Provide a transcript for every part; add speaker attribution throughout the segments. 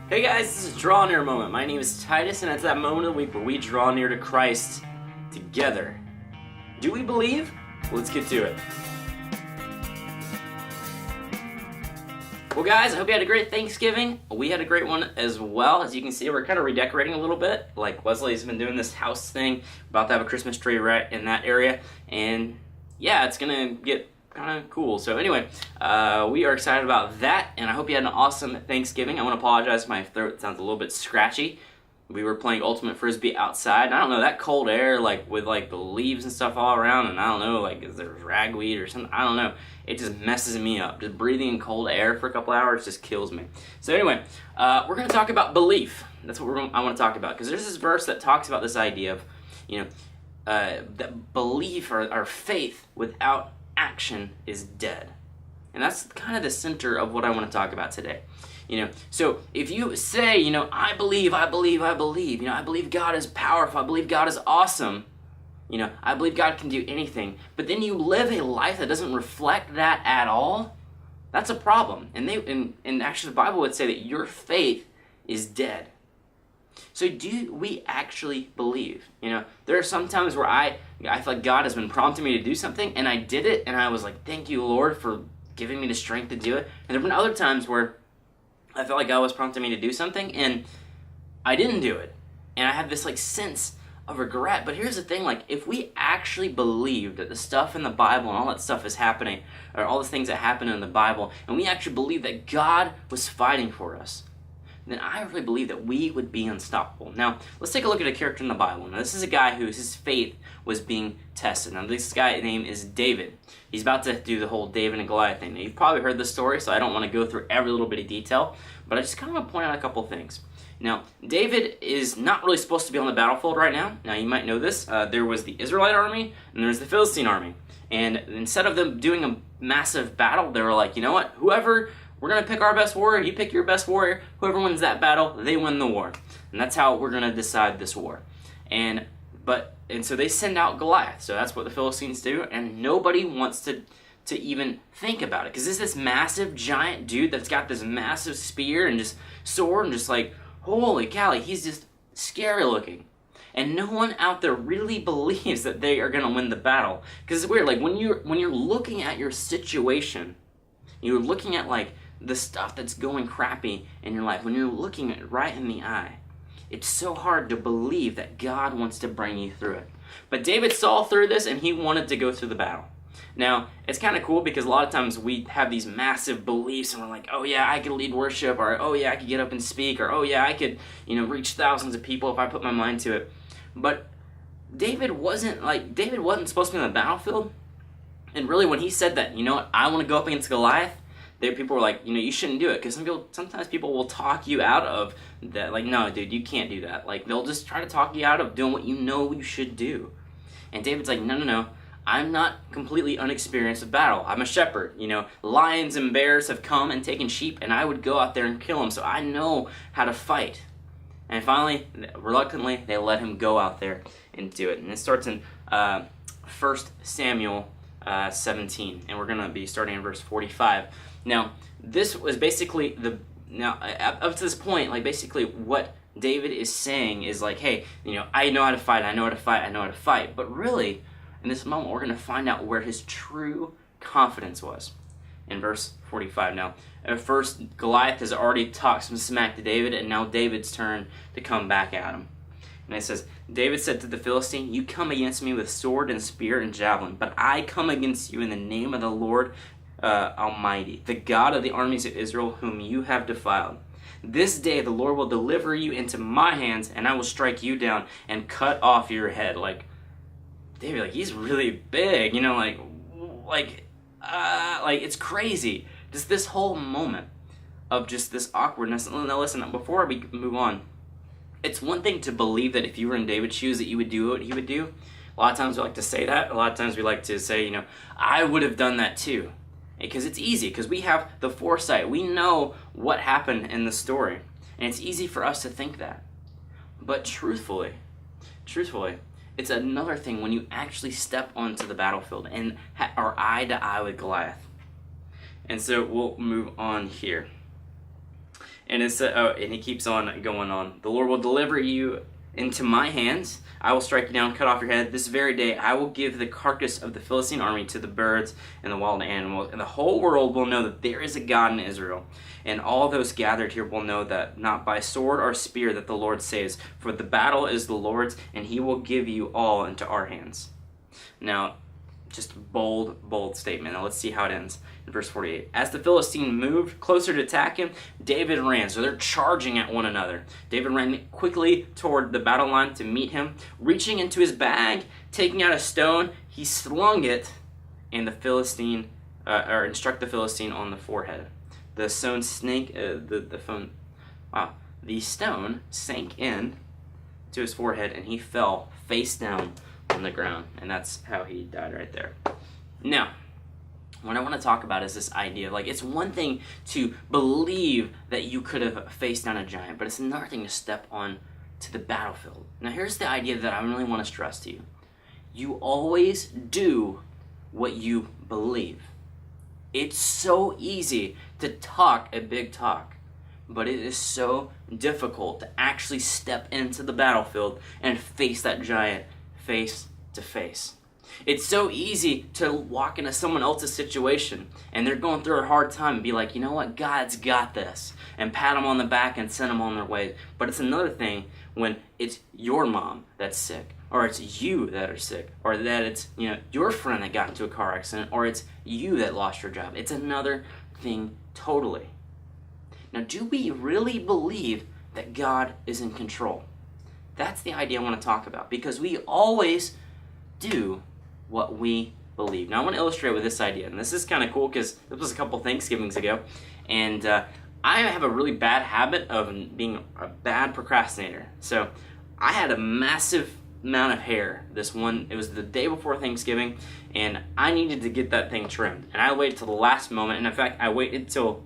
Speaker 1: Hey guys, this is Draw Near Moment. My name is Titus, and it's that moment of the week where we draw near to Christ together. Do we believe? Let's get to it. Well guys, I hope you had a great Thanksgiving. We had a great one as well. As you can see, we're kind of redecorating a little bit. Like Leslie's been doing this house thing, about to have a Christmas tree right in that area. And yeah, it's gonna get kind of cool. So anyway, we are excited about that, and I hope you had an awesome Thanksgiving. I want to apologize, my throat sounds a little bit scratchy. We were playing Ultimate Frisbee outside, and I don't know, that cold air, like with like the leaves and stuff all around, and I don't know, like is there ragweed or something, I don't know. It just messes me up. Just breathing in cold air for a couple hours just kills me. So anyway, we're going to talk about belief. That's what I want to talk about, because there's this verse that talks about this idea of, that belief or faith without action is dead. And that's kind of the center of what I want to talk about today. So if you say, I believe, I believe God is powerful, I believe God is awesome, I believe God can do anything, but then you live a life that doesn't reflect that at all, that's a problem. And actually the Bible would say that your faith is dead. So do we actually believe? There are some times where I feel like God has been prompting me to do something, and I did it, and I was like, thank you, Lord, for giving me the strength to do it. And there have been other times where I felt like God was prompting me to do something, and I didn't do it. And I have this sense of regret. But here's the thing, if we actually believe that the stuff in the Bible and all that stuff is happening, or all the things that happen in the Bible, and we actually believe that God was fighting for us, then I really believe that we would be unstoppable. Now, let's take a look at a character in the Bible. Now, this is a guy his faith was being tested. Now, this guy's name is David. He's about to do the whole David and Goliath thing. Now, you've probably heard this story, so I don't want to go through every little bit of detail, but I just kind of want to point out a couple things. Now, David is not really supposed to be on the battlefield right now. Now, you might know this. There was the Israelite army, and there's the Philistine army. And instead of them doing a massive battle, they were like, you know what? We're going to pick our best warrior, you pick your best warrior, whoever wins that battle, they win the war. And that's how we're going to decide this war. And so they send out Goliath, so that's what the Philistines do, and nobody wants to even think about it, because this is this massive giant dude that's got this massive spear and just sword, and just like, holy cow, he's just scary looking. And no one out there really believes that they are going to win the battle. Because it's weird, when you're looking at your situation, you're looking at the stuff that's going crappy in your life, when you're looking it right in the eye, it's so hard to believe that God wants to bring you through it. But David saw through this, and he wanted to go through the battle. Now, it's kind of cool, because a lot of times we have these massive beliefs, and we're like, oh yeah, I could lead worship, or oh yeah, I could get up and speak, or oh yeah, I could, reach thousands of people if I put my mind to it. But David wasn't supposed to be on the battlefield. And really, when he said that, I want to go up against Goliath, people were like, you shouldn't do it, because sometimes people will talk you out of that, no, dude, you can't do that. They'll just try to talk you out of doing what you should do. And David's like, no, I'm not completely unexperienced with battle. I'm a shepherd, lions and bears have come and taken sheep, and I would go out there and kill them, so I know how to fight. And finally, reluctantly, they let him go out there and do it. And it starts in 1 Samuel 17, and we're going to be starting in verse 45. Now, this was basically up to this point, basically what David is saying is hey, I know how to fight. But really, in this moment, we're going to find out where his true confidence was. In verse 45 now, at first, Goliath has already talked some smack to David, and now David's turn to come back at him. And it says, David said to the Philistine, you come against me with sword and spear and javelin, but I come against you in the name of the Lord Almighty, the God of the armies of Israel, whom you have defiled. This day the Lord will deliver you into my hands, and I will strike you down and cut off your head. David, he's really big, it's crazy. Just this whole moment of just this awkwardness. Now listen, before we move on, it's one thing to believe that if you were in David's shoes that you would do what he would do. A lot of times we like to say that. A lot of times we like to say, I would have done that too. Because it's easy, because we have the foresight. We know what happened in the story. And it's easy for us to think that. But truthfully, it's another thing when you actually step onto the battlefield and are eye to eye with Goliath. And so we'll move on here. And and he keeps on going on. The Lord will deliver you into my hands. I will strike you down, cut off your head. This very day I will give the carcass of the Philistine army to the birds and the wild animals, and the whole world will know that there is a God in Israel. And all those gathered here will know that not by sword or spear that the Lord saves, for the battle is the Lord's, and he will give you all into our hands. Now, just a bold statement. Now let's see how it ends in verse 48. As the Philistine moved closer to attack him, David ran. So they're charging at one another. David ran quickly toward the battle line to meet him. Reaching into his bag, taking out a stone, he slung it, and the Philistine, struck the Philistine on the forehead. The stone sank in to his forehead, and he fell face down on the ground, and that's how he died right there. Now, what I want to talk about is this idea, like, it's one thing to believe that you could have faced down a giant, but it's another thing to step on to the battlefield. Now, here's the idea that I really want to stress to you. You always do what you believe. It's so easy to talk a big talk, but it is so difficult to actually step into the battlefield and face that giant face to face. It's so easy to walk into someone else's situation and they're going through a hard time and be like, you know what, God's got this, and pat them on the back and send them on their way. But it's another thing when it's your mom that's sick, or it's you that are sick, or that it's your friend that got into a car accident, or it's you that lost your job. It's another thing totally. Now, do we really believe that God is in control? That's the idea I want to talk about, because we always do what we believe. Now, I want to illustrate with this idea, and this is kind of cool because this was a couple Thanksgivings ago, and I have a really bad habit of being a bad procrastinator. So I had a massive amount of hair it was the day before Thanksgiving, and I needed to get that thing trimmed, and I waited till the last moment, and in fact, I waited till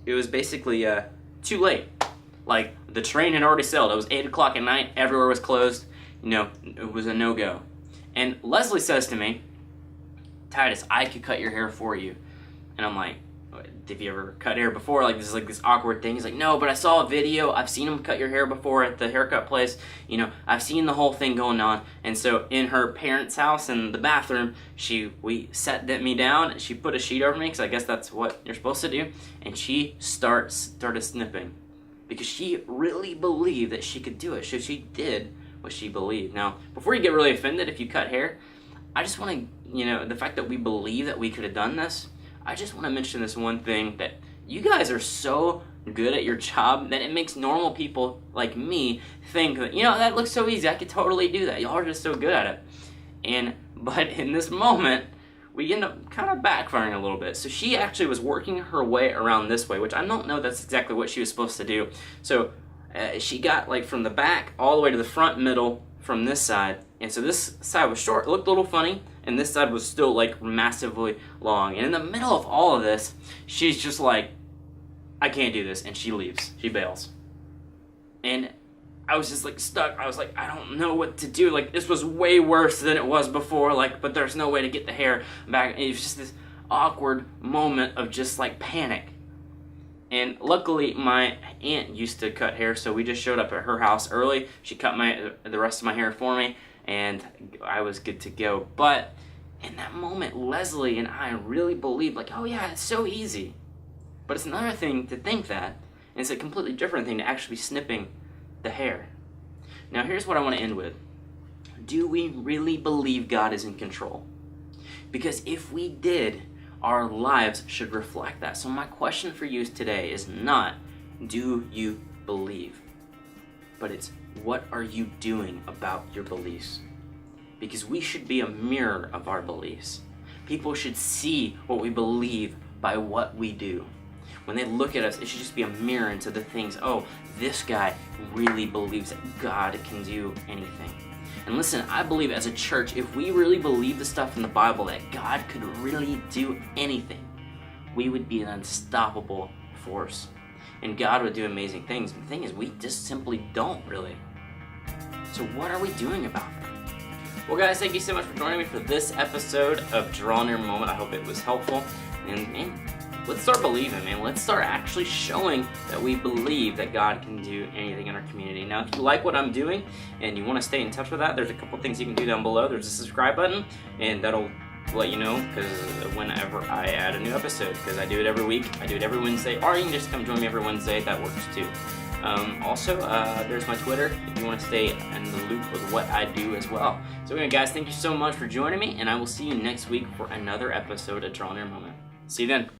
Speaker 1: it was basically too late. Like, the train had already sailed. It was 8 o'clock at night. Everywhere was closed. It was a no-go. And Leslie says to me, Titus, I could cut your hair for you. And I'm like, have you ever cut hair before? Like, this is like this awkward thing. He's like, no, but I saw a video. I've seen him cut your hair before at the haircut place. I've seen the whole thing going on. And so in her parents' house in the bathroom, we sat me down, and she put a sheet over me, because I guess that's what you're supposed to do. And she started snipping, because she really believed that she could do it. So she did what she believed. Now, before you get really offended if you cut hair, I just want to, the fact that we believe that we could have done this, I just want to mention this one thing, that you guys are so good at your job that it makes normal people like me think that, that looks so easy, I could totally do that. Y'all are just so good at it. But in this moment, we end up kind of backfiring a little bit. So she actually was working her way around this way, which I don't know that's exactly what she was supposed to do. So she got like from the back all the way to the front middle from this side. And so this side was short, it looked a little funny, and this side was still like massively long. And in the middle of all of this, she's just like, I can't do this, and she leaves. She bails. And I was just like stuck. I was like, I don't know what to do. Like, this was way worse than it was before. Like, but there's no way to get the hair back. It was just this awkward moment of just like panic. And luckily, my aunt used to cut hair, so we just showed up at her house early. She cut the rest of my hair for me, and I was good to go. But in that moment, Leslie and I really believed, like, oh yeah, it's so easy. But it's another thing to think that, and it's a completely different thing to actually be snipping the hair. Now, here's what I want to end with. Do we really believe God is in control? Because if we did, our lives should reflect that. So my question for you today is not, do you believe? But it's, what are you doing about your beliefs? Because we should be a mirror of our beliefs. People should see what we believe by what we do. When they look at us, it should just be a mirror into the things, oh, this guy really believes that God can do anything. And listen, I believe as a church, if we really believe the stuff in the Bible that God could really do anything, we would be an unstoppable force. And God would do amazing things. But the thing is, we just simply don't really. So what are we doing about that? Well, guys, thank you so much for joining me for this episode of Draw Near Moment. I hope it was helpful. And let's start believing, man. Let's start actually showing that we believe that God can do anything in our community. Now, if you like what I'm doing and you want to stay in touch with that, there's a couple things you can do down below. There's a subscribe button, and that'll let you know because whenever I add a new episode, because I do it every week. I do it every Wednesday, or you can just come join me every Wednesday. That works too. Also, there's my Twitter if you want to stay in the loop with what I do as well. So anyway, guys, thank you so much for joining me, and I will see you next week for another episode of Draw Near Moment. See you then.